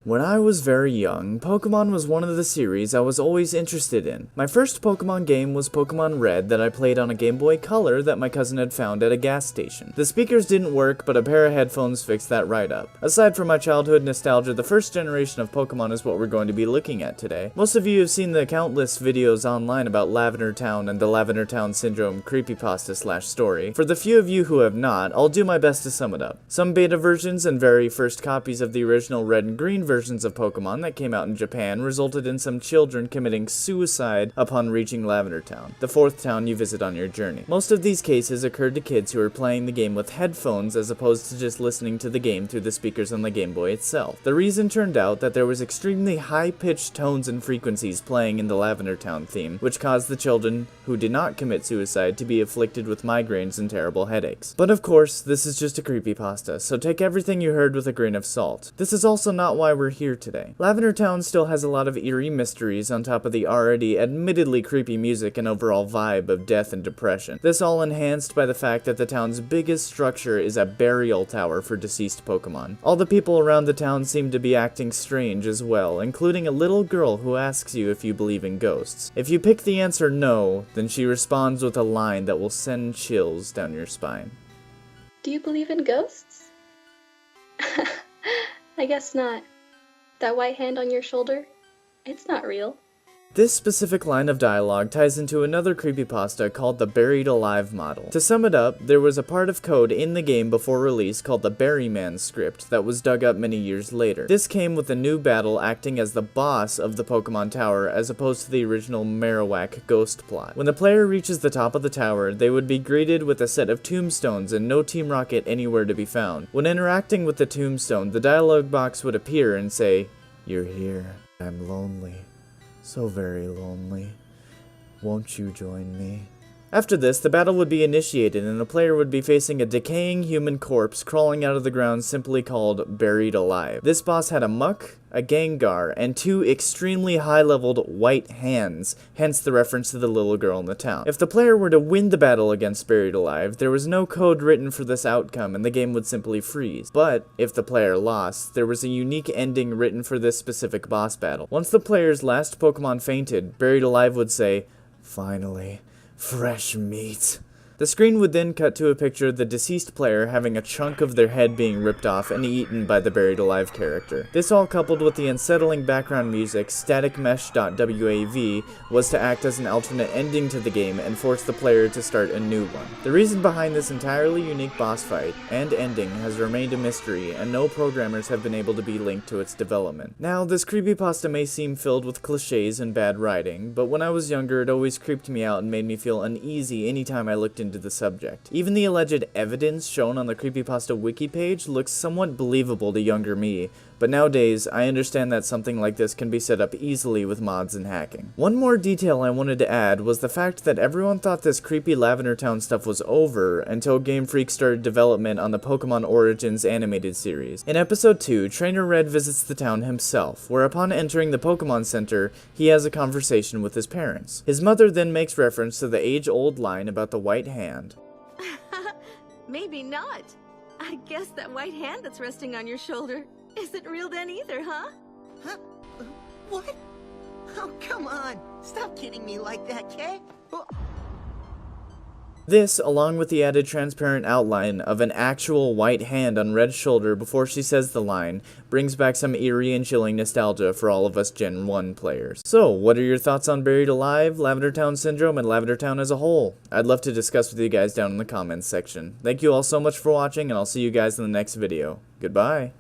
When I was very young, Pokemon was one of the series I was always interested in. My first Pokemon game was Pokemon Red that I played on a Game Boy Color that my cousin had found at a gas station. The speakers didn't work, but a pair of headphones fixed that right up. Aside from my childhood nostalgia, the first generation of Pokemon is what we're going to be looking at today. Most of you have seen the countless videos online about Lavender Town and the Lavender Town Syndrome creepypasta / story. For the few of you who have not, I'll do my best to sum it up. Some beta versions and very first copies of the original Red and Green versions of Pokemon that came out in Japan resulted in some children committing suicide upon reaching Lavender Town, the fourth town you visit on your journey. Most of these cases occurred to kids who were playing the game with headphones as opposed to just listening to the game through the speakers on the Game Boy itself. The reason turned out that there was extremely high-pitched tones and frequencies playing in the Lavender Town theme, which caused the children who did not commit suicide to be afflicted with migraines and terrible headaches. But of course, this is just a creepypasta, so take everything you heard with a grain of salt. This is also not why we're here today. Lavender Town still has a lot of eerie mysteries on top of the already admittedly creepy music and overall vibe of death and depression. This all enhanced by the fact that the town's biggest structure is a burial tower for deceased Pokemon. All the people around the town seem to be acting strange as well, including a little girl who asks you if you believe in ghosts. If you pick the answer no, then she responds with a line that will send chills down your spine. Do you believe in ghosts? I guess not. That white hand on your shoulder? It's not real. This specific line of dialogue ties into another creepypasta called the Buried Alive model. To sum it up, there was a part of code in the game before release called the Berryman script that was dug up many years later. This came with a new battle acting as the boss of the Pokemon Tower as opposed to the original Marowak ghost plot. When the player reaches the top of the tower, they would be greeted with a set of tombstones and no Team Rocket anywhere to be found. When interacting with the tombstone, the dialogue box would appear and say, "You're here. I'm lonely. So very lonely. Won't you join me?" After this, the battle would be initiated and the player would be facing a decaying human corpse crawling out of the ground simply called Buried Alive. This boss had a Muck, a Gengar, and two extremely high-leveled white hands, hence the reference to the little girl in the town. If the player were to win the battle against Buried Alive, there was no code written for this outcome and the game would simply freeze. But if the player lost, there was a unique ending written for this specific boss battle. Once the player's last Pokemon fainted, Buried Alive would say, "Finally. Fresh meat." The screen would then cut to a picture of the deceased player having a chunk of their head being ripped off and eaten by the Buried Alive character. This all coupled with the unsettling background music, staticmesh.wav, was to act as an alternate ending to the game and force the player to start a new one. The reason behind this entirely unique boss fight and ending has remained a mystery, and no programmers have been able to be linked to its development. Now, this creepypasta may seem filled with cliches and bad writing, but when I was younger it always creeped me out and made me feel uneasy anytime I looked into the subject. Even the alleged evidence shown on the creepypasta wiki page looks somewhat believable to younger me, but nowadays I understand that something like this can be set up easily with mods and hacking. One more detail I wanted to add was the fact that everyone thought this creepy Lavender Town stuff was over until Game Freak started development on the Pokemon Origins animated series. In episode 2, Trainer Red visits the town himself, where upon entering the Pokemon Center, he has a conversation with his parents. His mother then makes reference to the age-old line about the white hand. Maybe not. I guess that white hand that's resting on your shoulder isn't real then either, huh? Huh? What? Oh, come on. Stop kidding me like that, kid. This, along with the added transparent outline of an actual white hand on Red's shoulder before she says the line, brings back some eerie and chilling nostalgia for all of us Gen 1 players. So, what are your thoughts on Buried Alive, Lavender Town Syndrome, and Lavender Town as a whole? I'd love to discuss with you guys down in the comments section. Thank you all so much for watching, and I'll see you guys in the next video. Goodbye!